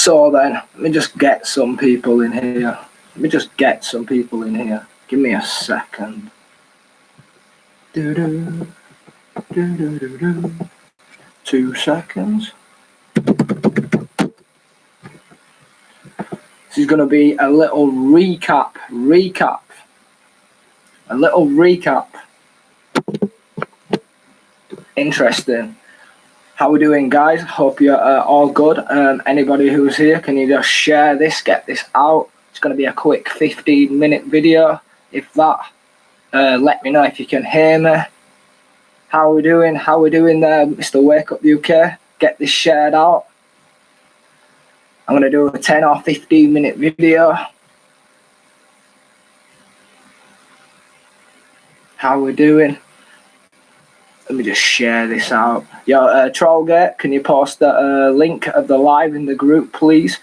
So then, let me just get some people in here. Give me a second. 2 seconds. This is going to be a little recap. Interesting. How we doing, guys? Hope you're all good. Anybody who's here, can you just share this, get this out? It's going to be a quick 15-minute video, if that. Let me know if you can hear me. How we doing there, Mr. Wake Up UK? Get this shared out. I'm going to do a 10 or 15-minute video. How we doing? Let me just share this out. Yo, Trollgate, can you post the link of the live in the group, please?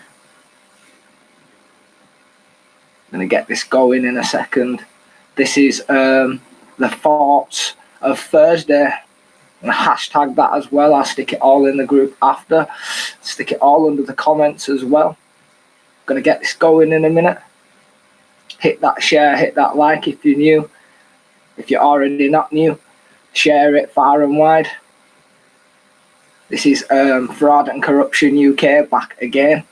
I'm going to get this going in a second. This is the thoughts of Thursday. I'm going to hashtag that as well. I'll stick it all in the group after. Stick it all under the comments as well. I'm going to get this going in a minute. Hit that share, hit that like if you're new. If you're already not new, share it far and wide. This is Fraud and Corruption UK back again.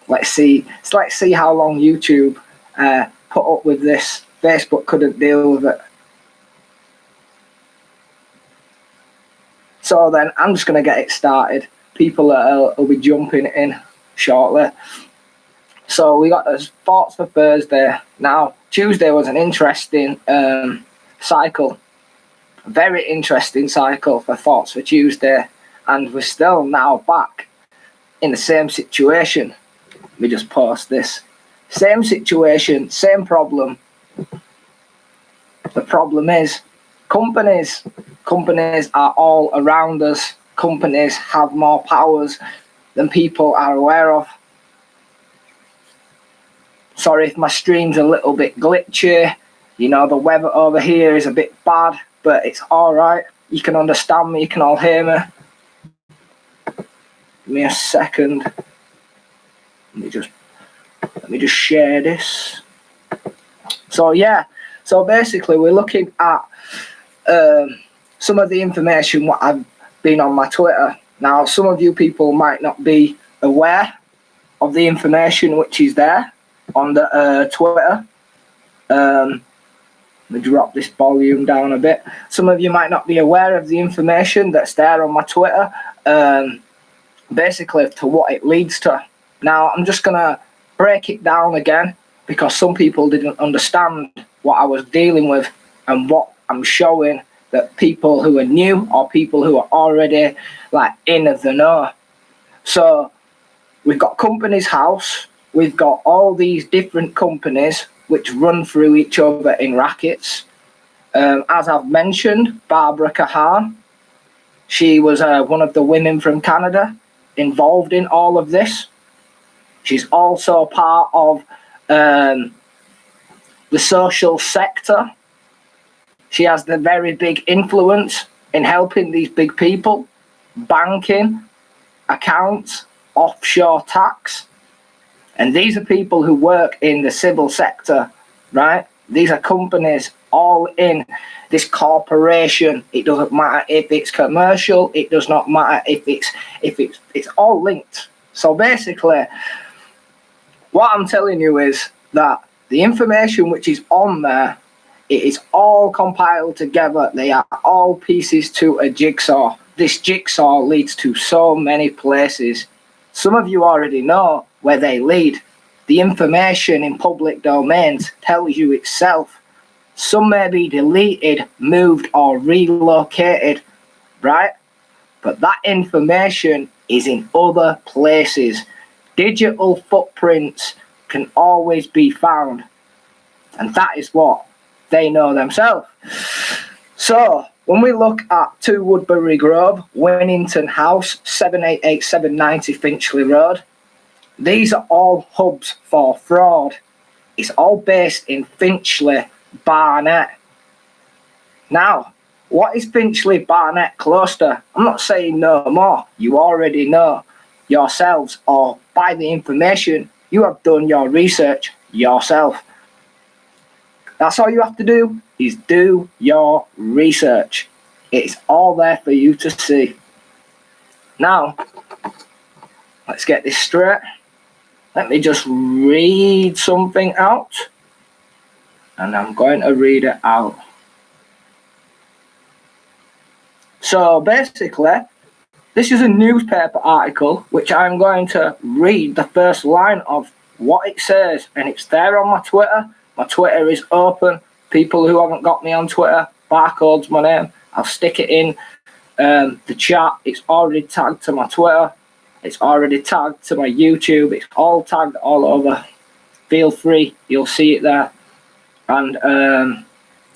Let's see how long YouTube put up with this. Facebook couldn't deal with it. So then I'm just going to get it started. People will be jumping in shortly. So we got those thoughts for Thursday. Now, Tuesday was an interesting cycle. A very interesting cycle for thoughts for Tuesday. And we're still now back in the same situation. Let me just post this. Same situation, same problem. The problem is companies are all around us. Companies have more powers than people are aware of. Sorry if my stream's a little bit glitchy. You know, the weather over here is a bit bad, but it's all right. You can understand me, you can all hear me. Give me a second. Let me just share this. So yeah, so basically we're looking at some of the information what I've been on my Twitter. Now, some of you people might not be aware of the information which is there on the Twitter. Let me drop this volume down a bit. Some of you might not be aware of the information that's there on my Twitter, basically to what it leads to. Now, I'm just going to break it down again because some people didn't understand what I was dealing with and what I'm showing that people who are new or people who are already like in the know. So we've got Companies House. We've got all these different companies which run through each other in rackets. As I've mentioned, Barbara Kahan, she was one of the women from Canada involved in all of this. She's also part of the social sector. She has the very big influence in helping these big people, banking, accounts, offshore tax. And these are people who work in the civil sector, right? These are companies all in this corporation. It doesn't matter if it's commercial. It does not matter if it's all linked. So basically, what I'm telling you is that the information which is on there, it is all compiled together. They are all pieces to a jigsaw. This jigsaw leads to so many places. Some of you already know where they lead. The information in public domains tells you itself. Some may be deleted, moved, or relocated, right? But that information is in other places. Digital footprints can always be found. And that is what they know themselves. So when we look at 2 Woodbury Grove, Winnington House, 788790 Finchley Road, these are all hubs for fraud. It's all based in Finchley, Barnet. Now, what is Finchley, Barnet close to? I'm not saying no more. You already know. yourselves, or by the information, you have done your research yourself. That's all you have to do, is do your research. It's all there for you to see. Now, let's get this straight. Let me just read something out. And I'm going to read it out. So basically, this is a newspaper article which I'm going to read the first line of what it says, and it's there on my Twitter. My Twitter is open. People who haven't got me on Twitter, Barcode's my name. I'll stick it in the chat. It's already tagged to my Twitter. It's already tagged to my YouTube. It's all tagged all over. Feel free. You'll see it there. And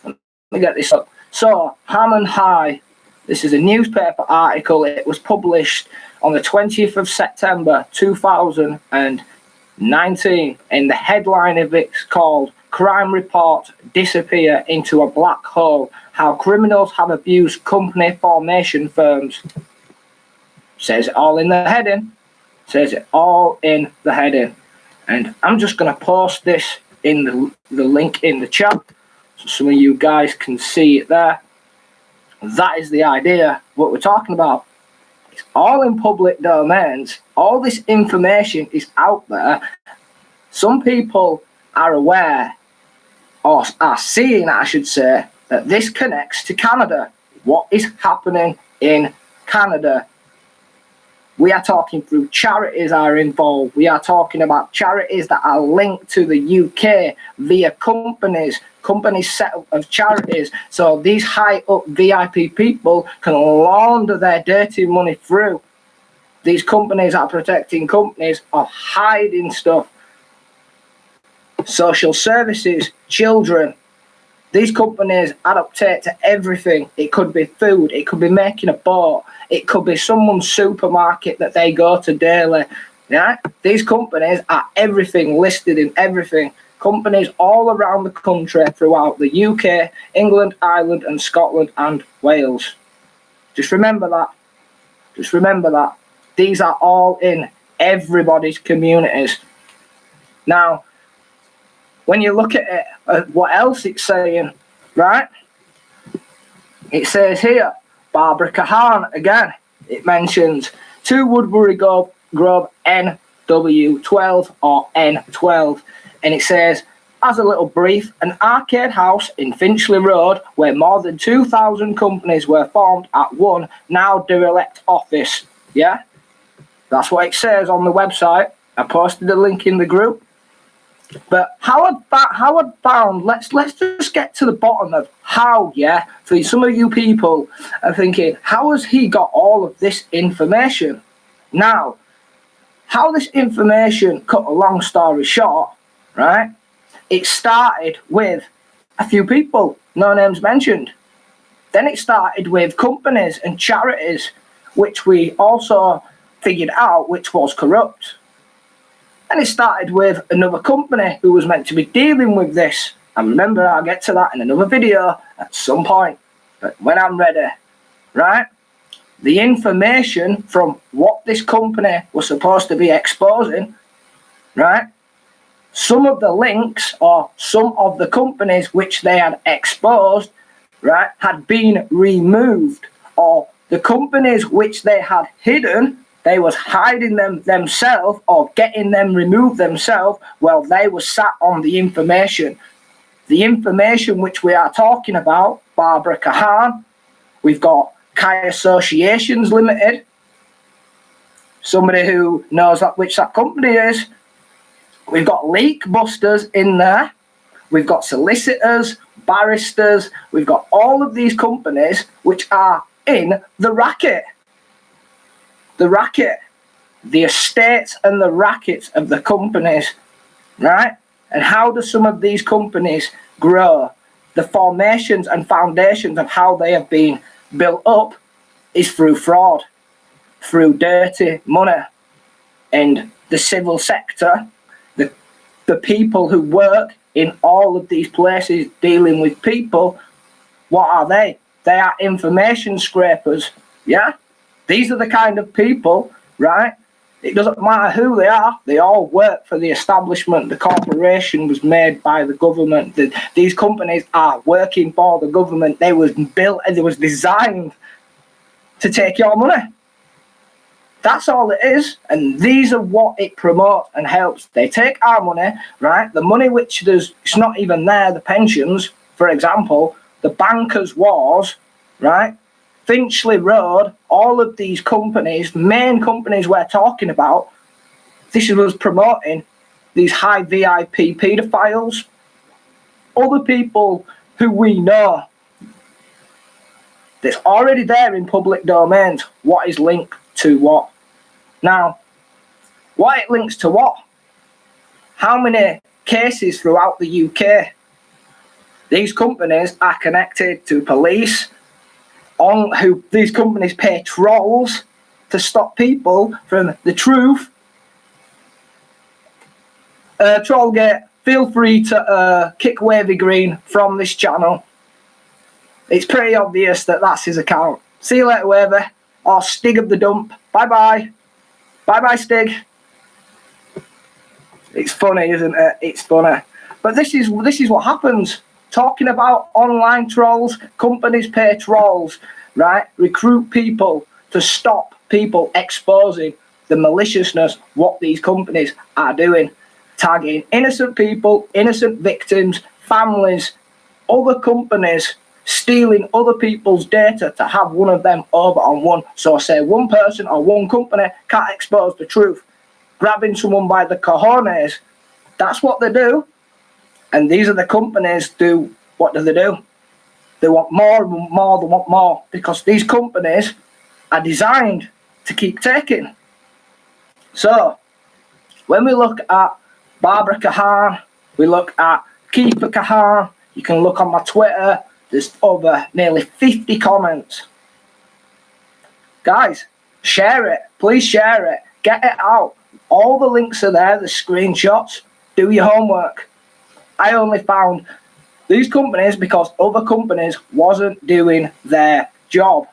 let me get this up. So, Hammond High. This is a newspaper article. It was published on the 20th of September 2019. And the headline of it's called Crime Report Disappear into a Black Hole. How Criminals Have Abused Company Formation Firms. Says it all in the heading. Says it all in the heading. And I'm just going to post this in the link in the chat so some of you guys can see it there. That is the idea, what we're talking about. It's all in public domains. All this information is out there. Some people are aware, or are seeing, I should say, that this connects to Canada. What is happening in Canada? We are talking through charities are involved. We are talking about charities that are linked to the UK via companies set up of charities. So these high up VIP people can launder their dirty money through. These companies are protecting companies of hiding stuff. Social services, children. These companies adaptate to everything. It could be food, it could be making a boat, it could be someone's supermarket that they go to daily. Yeah? These companies are everything, listed in everything. Companies all around the country throughout the UK, England, Ireland and Scotland and Wales. Just remember that. Just remember that. These are all in everybody's communities. Now, when you look at it, what else it's saying, right? It says here, Barbara Kahan, again, it mentions 2 Woodbury Grove NW12 or N12. And it says, as a little brief, an arcade house in Finchley Road where more than 2,000 companies were formed at one now derelict office. Yeah? That's what it says on the website. I posted a link in the group. But Howard found, let's just get to the bottom of how, yeah? For some of you people are thinking, how has he got all of this information? Now, how this information, cut a long story short, right? It started with a few people, no names mentioned. Then it started with companies and charities, which we also figured out which was corrupt. And it started with another company who was meant to be dealing with this. And remember, I'll get to that in another video at some point. But when I'm ready, right? The information from what this company was supposed to be exposing, right? Some of the links or some of the companies which they had exposed, right, had been removed. Or the companies which they had hidden, they was hiding them themselves or getting them removed themselves while they were sat on the information. The information which we are talking about, Barbara Kahan, we've got Kai Associations Limited, somebody who knows which that company is. We've got leak busters in there. We've got solicitors, barristers. We've got all of these companies which are in the racket. The racket, the estates and the rackets of the companies, right? And how do some of these companies grow? The formations and foundations of how they have been built up is through fraud, through dirty money. And the civil sector, the people who work in all of these places dealing with people, what are they? They are information scrapers, yeah? These are the kind of people, right, It doesn't matter who they are. They all work for the establishment. The corporation was made by the government. These companies are working for the government. They was built and they was designed to take your money. That's all it is. And these are what it promotes and helps. They take our money, right? The money which it's not even there, the pensions, for example, the bankers' wars, right? Finchley Road, all of these companies, main companies we're talking about, this was promoting these high VIP paedophiles, other people who we know. That's already there in public domains. What is linked to what? Now, what it links to what? How many cases throughout the UK? These companies are connected to police, who these companies pay trolls to stop people from the truth. Trollgate, feel free to kick Wavy Green from this channel. It's pretty obvious that that's his account. See you later, Wavy, or Stig of the Dump. Bye bye. Bye bye, Stig. It's funny, isn't it? It's funny. But this is what happens. Talking about online trolls, companies pay trolls, right? Recruit people to stop people exposing the maliciousness, what these companies are doing. Tagging innocent people, innocent victims, families, other companies, stealing other people's data to have one of them over on one. So say one person or one company can't expose the truth. Grabbing someone by the cojones, that's what they do. And these are the companies do, what do? They want more and more, they want more, because these companies are designed to keep taking. So, when we look at Barbara Kahan, we look at Keeper Kahan, you can look on my Twitter, there's over nearly 50 comments. Guys, share it, please share it, get it out. All the links are there, the screenshots, do your homework. I only found these companies because other companies wasn't doing their job.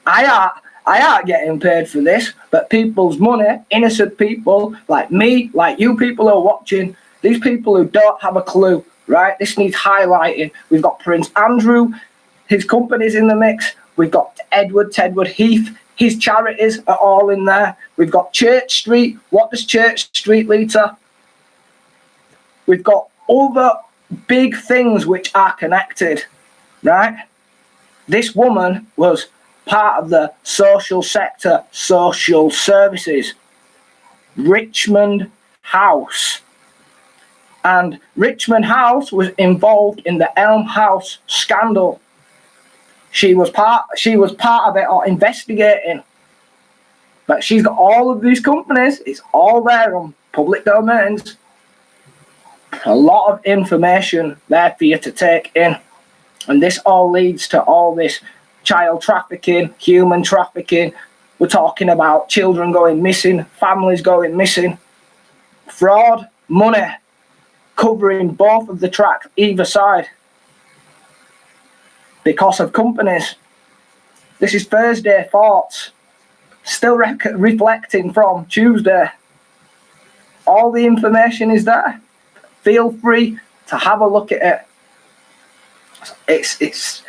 I aren't getting paid for this, but people's money, innocent people like me, like you people who are watching, these people who don't have a clue, right? This needs highlighting. We've got Prince Andrew, his company's in the mix. We've got Tedward Heath, his charities are all in there. We've got Church Street. What does Church Street lead to? We've got other big things which are connected, right? This woman was part of the social sector, social services, Richmond House. And Richmond House was involved in the Elm House Scandal. She was part of it, or investigating. But she's got all of these companies. It's all there on public domains. A lot of information there for you to take in. And this all leads to all this child trafficking, human trafficking. We're talking about children going missing, families going missing. Fraud, money, covering both of the tracks, either side. Because of companies. This is Thursday thoughts. Still reflecting from Tuesday. All the information is there. Feel free to have a look at it. It's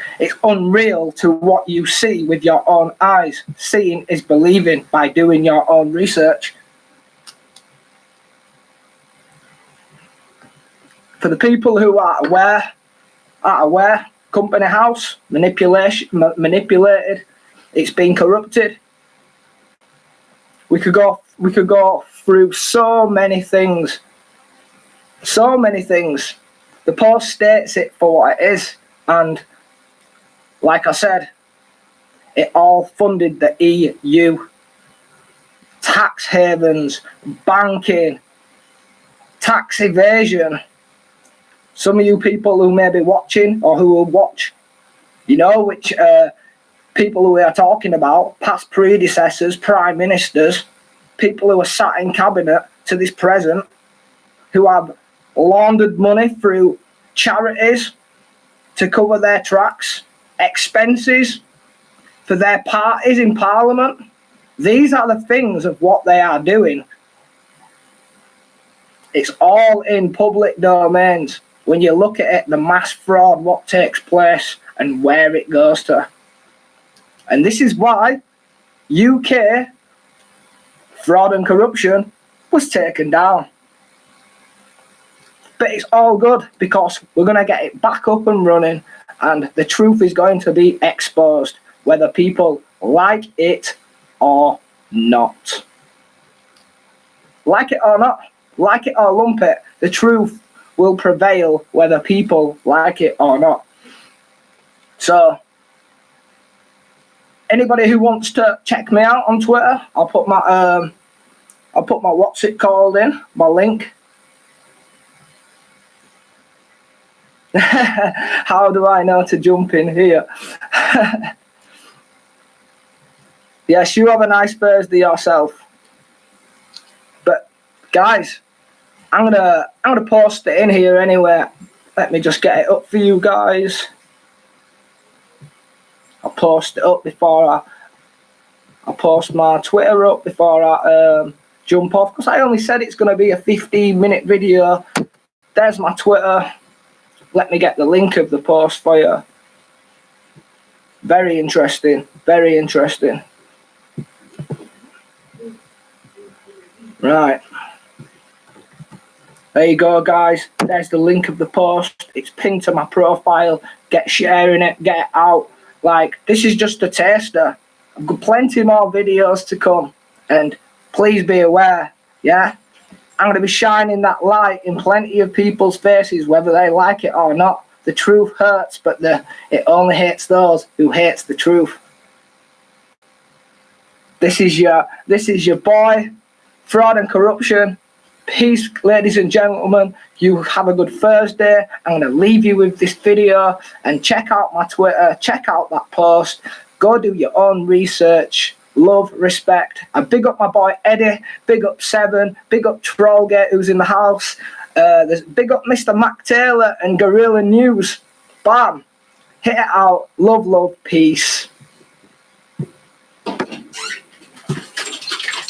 unreal to what you see with your own eyes. Seeing is believing by doing your own research. For the people who are aware, Company House, manipulated, it's been corrupted. We could go through so many things. So many things. The post states it for what it is, and like I said, it all funded the EU. Tax havens, banking, tax evasion. Some of you people who may be watching or who will watch, you know which people who we are talking about, past predecessors, prime ministers, people who are sat in cabinet to this present, who have laundered money through charities to cover their tracks, expenses for their parties in Parliament. These are the things of what they are doing. It's all in public domains. When you look at it, the mass fraud, what takes place and where it goes to. And this is why UK fraud and corruption was taken down. But it's all good because we're going to get it back up and running, and the truth is going to be exposed, whether people like it or not. Like it or not, like it or lump it, the truth will prevail whether people like it or not. So, anybody who wants to check me out on Twitter, I'll put my what's it called in, my link. How do I know to jump in here? Yes, you have a nice Thursday yourself. But guys, I'm gonna post it in here anyway. Let me just get it up for you guys. I'll post it up before I'll post my Twitter up before I jump off, because I only said it's going to be a 15-minute video. There's my Twitter. Let me get the link of the post for you. Very interesting. Very interesting. Right. There you go, guys. There's the link of the post. It's pinned to my profile. Get sharing it. Get it out. Like, this is just a taster. I've got plenty more videos to come. And please be aware, yeah? I'm going to be shining that light in plenty of people's faces, whether they like it or not. The truth hurts, but it only hates those who hates the truth. This is your boy, Fraud and Corruption. Peace, ladies and gentlemen. You have a good Thursday. I'm going to leave you with this video, and check out my Twitter. Check out that post. Go do your own research. Love, respect. I big up my boy Eddie, big up Seven, big up Trollgate who's in the house. There's big up Mr. Mac Taylor and Gorilla News. Bam. Hit it out. Love, love, peace.